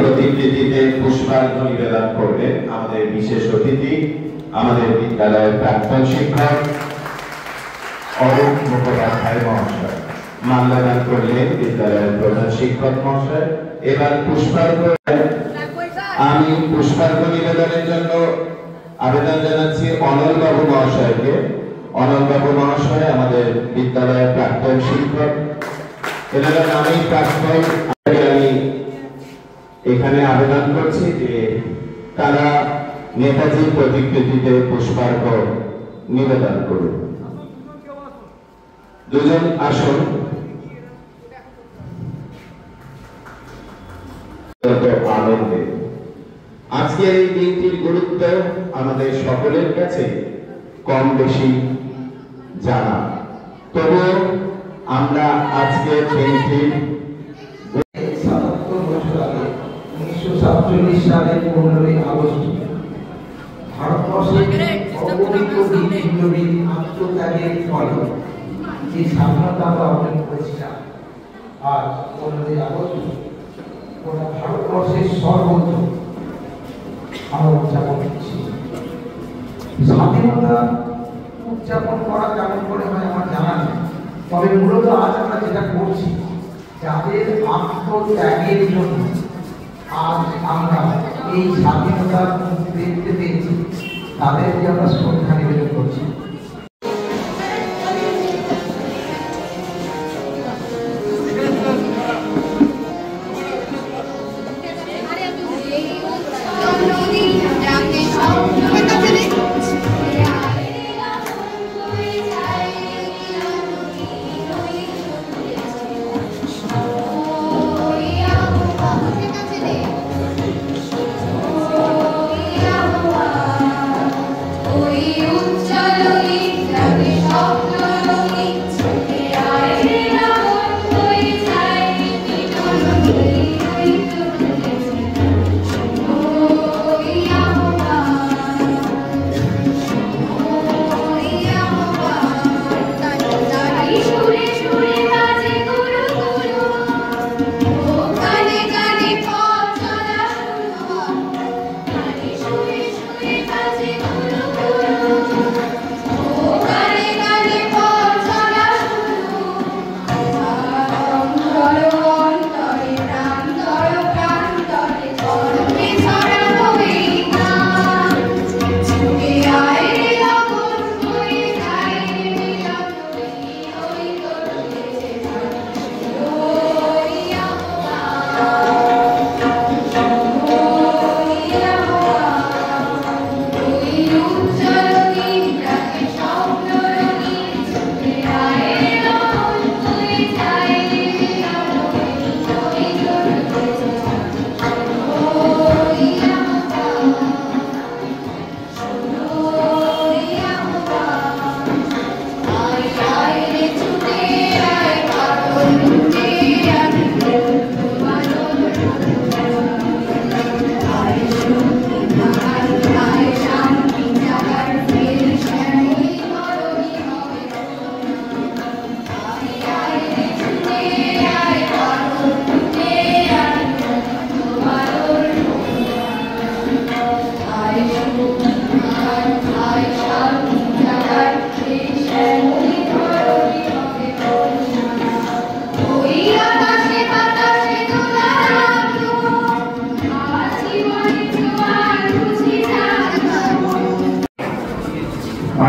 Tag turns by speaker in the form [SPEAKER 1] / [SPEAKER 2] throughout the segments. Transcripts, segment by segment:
[SPEAKER 1] প্রতিকৃতিতে পুষ্পার্ঘ্য নিবেদন করবেন আমাদের বিশেষ অতিথি, আমাদের বিদ্যালয়ের প্রাক্তন শিক্ষক অরূপ মুখোপাধ্যায় মহাশয়। মাল্যদান করলেন বিদ্যালয়ের প্রধান শিক্ষক মহাশয়। এবার আমি পুষ্পার্ঘ্য নিবেদনের জন্য আবেদন জানাচ্ছি অনল বাবু মহাশয়কে। অনল বাবু মহাশয় আমাদের বিদ্যালয়ের প্রাক্তন শিক্ষক, এনারা নামেই প্রাক্তন। আমি এখানে আবেদন করছি যে তারা নেতাজির প্রতিকৃতিতে পুষ্পার্ঘ্য নিবেদন করুন। দুজন আসুন। আনন্দে আজকের এই দিনটির গুরুত্ব আমাদের সকলের কাছে কম বেশি জানা, তবুও আমরা আজকের দিনটি
[SPEAKER 2] 1947 সালের 15ই আগস্ট ভারতবর্ষের অগণিত বিপ্লবীর আত্মত্যাগের ফলে যে স্বাধীনতা আমরা অর্জন করেছিলাম, আজ 15ই আগস্ট গোটা ভারতবর্ষের সর্বত্র আমরা উদযাপন করছি। স্বাধীনতা উদযাপন করা কেমন করে হয় আমার জানা নেই, তবে মূলত আজ আমরা যেটা করছি, যাদের আত্মত্যাগের জন্য আজ আমরা এই স্বাধীনতার দেখতে পেয়েছি, তাদেরকে আমরা শ্রদ্ধা নিবেদন করছি।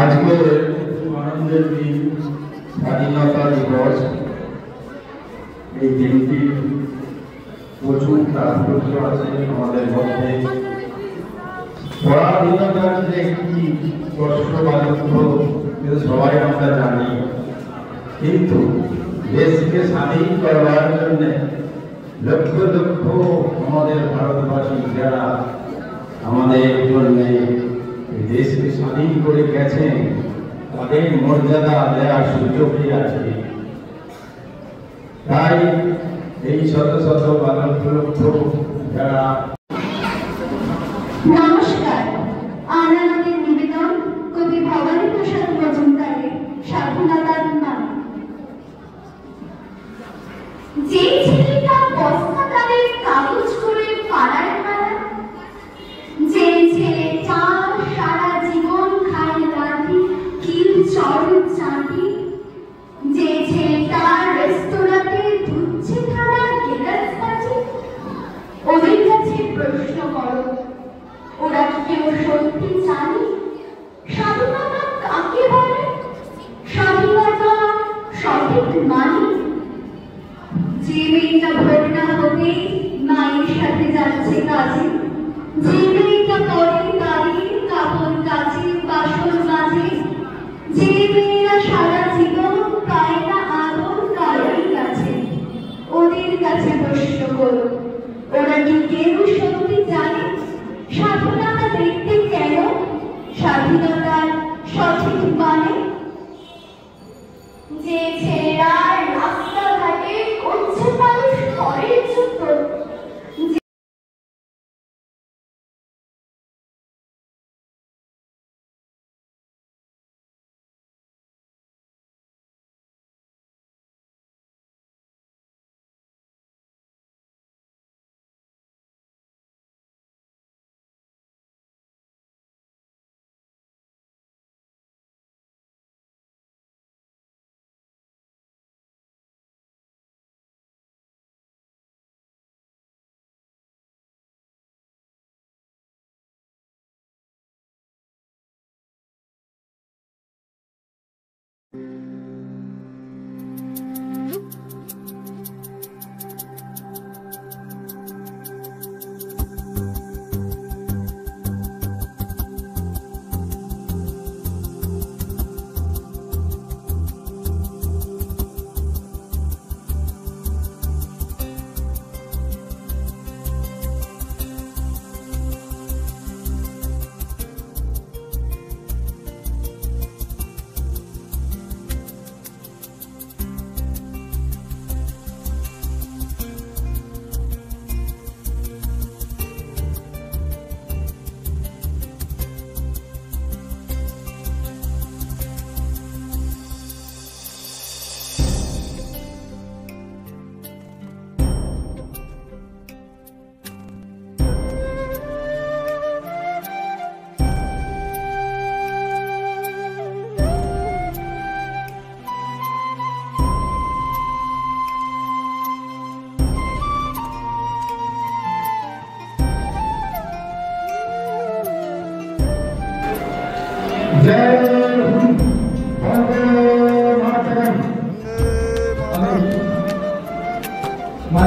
[SPEAKER 3] আজকে আনন্দের দিন, স্বাধীনতা দিবস। এই দিনটি প্রচুর তাৎপর্য আছে আমাদের মধ্যে। স্বাধীনতার যে কি কষ্ট বা দুঃখ সবাই আমরা জানি, কিন্তু দেশকে স্বাধীন করবার জন্য লক্ষ লক্ষ আমাদের ভারতবাসী যারা আমাদের জন্য দেশকে স্বাধীন করে গেছেন, তাদের মর্যাদা দেওয়ার সুযোগই আছে। তাই এই শত শত বা লক্ষ লক্ষ যারা।
[SPEAKER 4] নমস্কার, আনারতের নিবেদন কবি ভবানী প্রসাদ মজুমদারের স্বাধীনতার নাম। যে ছেলেটা বস্তাকালের কাগজ করে পাড়ায় পাড়া, যে ছেলে চার সারা জীবন খায় লাঠি কিল চড় চাঁটি, যে ছেলে তার রেস্তোরাঁতে ধুচ্ছে থালা গেলাস বাজি, ওদের কাছে প্রশ্ন করো, ওরা কি কেউ সত্যি জানে স্বাধীনতা কাকে বলে, স্বাধীনতা সঠিক মানে? যে মেয়েটা ভোর না হতে মায়ের সাথে যাচ্ছে কাজে, যে মেয়েটা পরে দাঁড়িয়ে কাপড় কাচে বাসন মাজে, যে মেয়েরা সারা জীবন পায় না আদর কারোর কাছে, ওদের কাছে প্রশ্ন করো, ওরা কি কেউ সত্যি জানে স্বাধীনতা দেখতে কেন, স্বাধীনতার সঠিক মানে? যে ছেলেরা রাস্তাঘাটে করছে মানুষ পরের জন্য,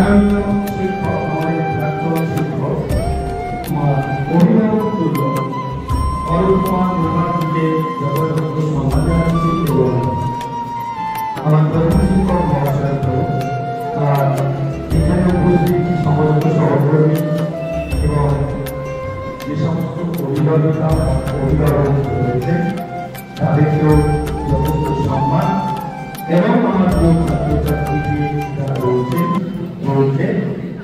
[SPEAKER 3] মাননীয় শিক্ষক, আমাদের প্রাক্তন শিক্ষক আমার অভিভাবক তুল্য অরূপ কুমার মুখার্জিকে যথাযথ সম্মান জানাচ্ছি এবং আমার প্রধান শিক্ষক মহাশয়কে আর এখানে উপস্থিত সমস্ত সহকর্মী এবং যে সমস্ত অভিভাবিকা অভিভাবক রয়েছে তাদেরকেও যথেষ্ট সম্মান এবং আমার যে ছাত্রছাত্রীকে যারা রয়েছে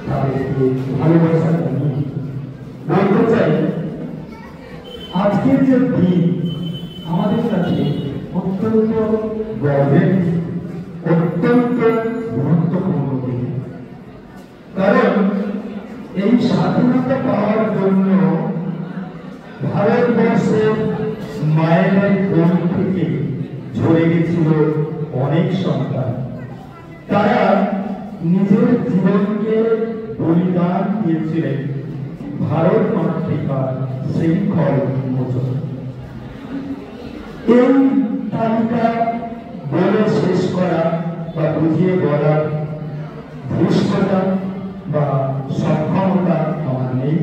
[SPEAKER 3] তাদেরকে ভালোবাসা জানিয়ে বলতে চাই আজকের যে দিন আমাদের কাছে অত্যন্ত গর্বের, অত্যন্ত গুরুত্বপূর্ণ দিন। কারণ এই স্বাধীনতা পাওয়ার জন্য ভারতবর্ষের মায়ের কোল থেকে ঝরে গেছিল অনেক সন্তান। তারা নিজের জীবনকে বলিদান দিয়েছিলেন ভারত মাতৃকার শৃঙ্খল মোচন। এই তালিকা বলে শেষ করা বা বুঝিয়ে বলার ধৃষ্টতা বা সক্ষমতা আমার নেই।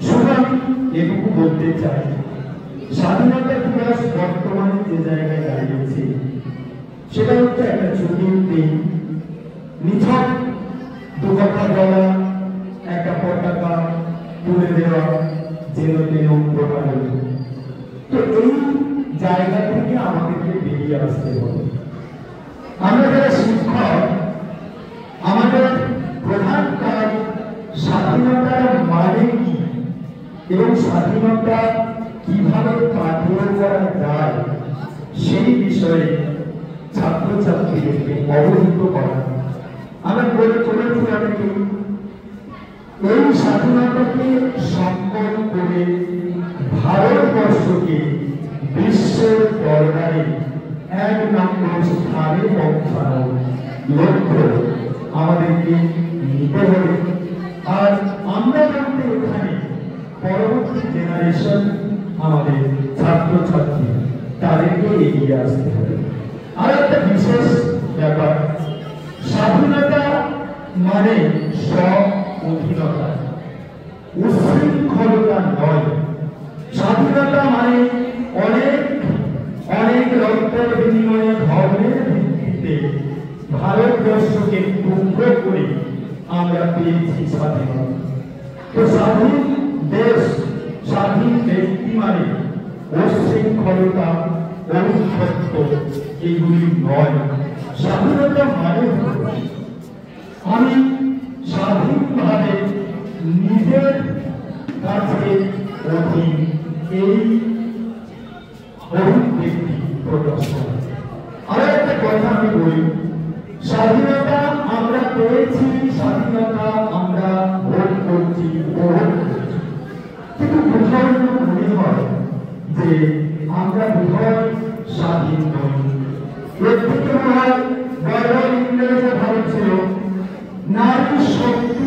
[SPEAKER 3] শুধু আমি এটুকু বলতে চাই, স্বাধীনতা দিবস বর্তমানে যে জায়গায় দাঁড়িয়েছে সেটা হচ্ছে একটা ছুটির দিন, নিছক দু কথা বলা, একটা পতাকা তুলে দেওয়া, যেন তেন প্রকার। তো এই জায়গা থেকে আমাদেরকে বেরিয়ে আসতে হবে। আমরা যারা শিক্ষক, আমাদের প্রধান কাজ স্বাধীনতার মানে কি এবং স্বাধীনতা কিভাবে কার্য করা যায় সেই বিষয়ে ছাত্রছাত্রীদেরকে অবহিত করা। আমরা বলে চলেছি অনেকে এই স্বাধীনতাকে সম্মান করে ভারতবর্ষকে বিশ্বের দরবারে এক নম্বর স্থানে পৌঁছানোর লক্ষ্য আমাদেরকে নিতে হবে। আর আমরা জানতে এখানে পরবর্তী জেনারেশন আমাদের ছাত্রছাত্রী তাদেরকে এগিয়ে আসতে হবে। আর একটা বিশেষ ব্যাপার, স্বাধীনতা মানে স্ব-অধীনতা, উচ্ছৃঙ্খলতা নয়। স্বাধীনতা মানে অনেক অনেক রক্তের বিনিময়ে ধর্মের ভিত্তিতে ভারতবর্ষকে টুকরো করে আমরা পেয়েছি স্বাধীনতা। তো স্বাধীন দেশ, স্বাধীন ব্যক্তি মানে উচ্ছৃঙ্খলতা, অনুসত্ব এগুলি নয়। স্বাধীনতা মানে আমি স্বাধীনভাবে নিজের কাছে অধীন, এই অভিব্যক্তি প্রকাশ করা। আর একটা কথা আমি বলি, স্বাধীনতা আমরা পেয়েছি, স্বাধীনতা আমরা ভোগ করছি, উপভোগ করছি, কিন্তু কোথাও মনে হয় যে আমরা বোধহয় স্বাধীন নই। এর থেকে মনে হয় বড় ইংরেজরা ভালো ছিল নারী শক্তি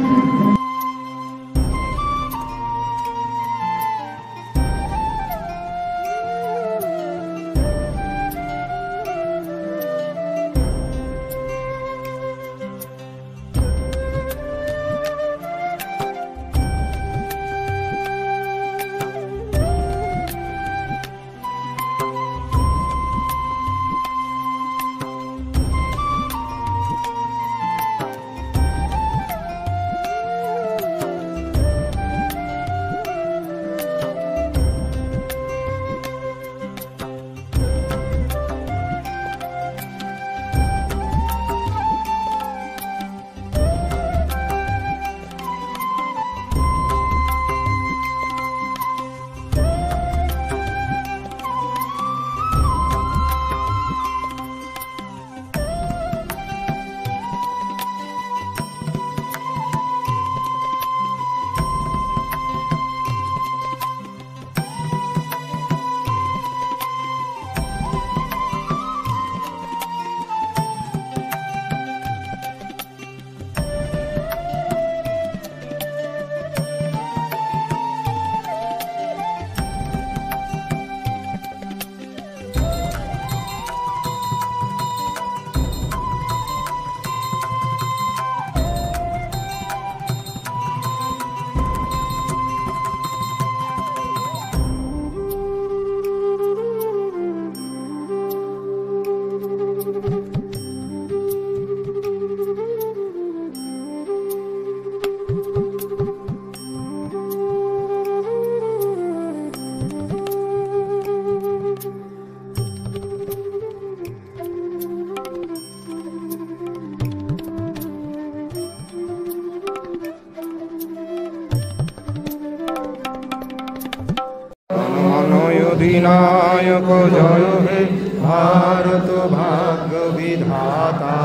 [SPEAKER 5] জয় হে ভারত ভাগ্য বিধাতা।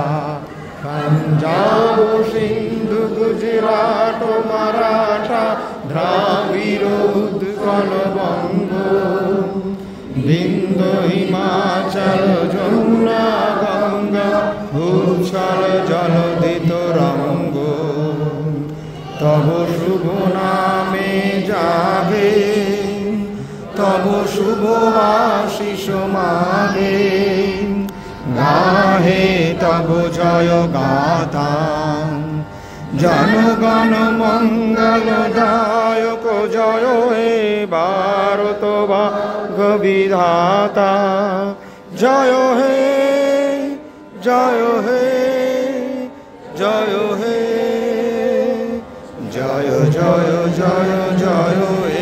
[SPEAKER 5] पंजाब सिंधु गुजरात मराठा द्राविड़ उत्कल बंग बिंद हिमाचल जमुना गंगा उच्छल जलधि तरंग तब शुभ नामे जागे तब शुभ आशीष मागे गाहे तब जय गाथा जनगण मंगल दायक जय हे भारत भाग्य विधाता। जय हे जय हे जय हे जय जय जय जय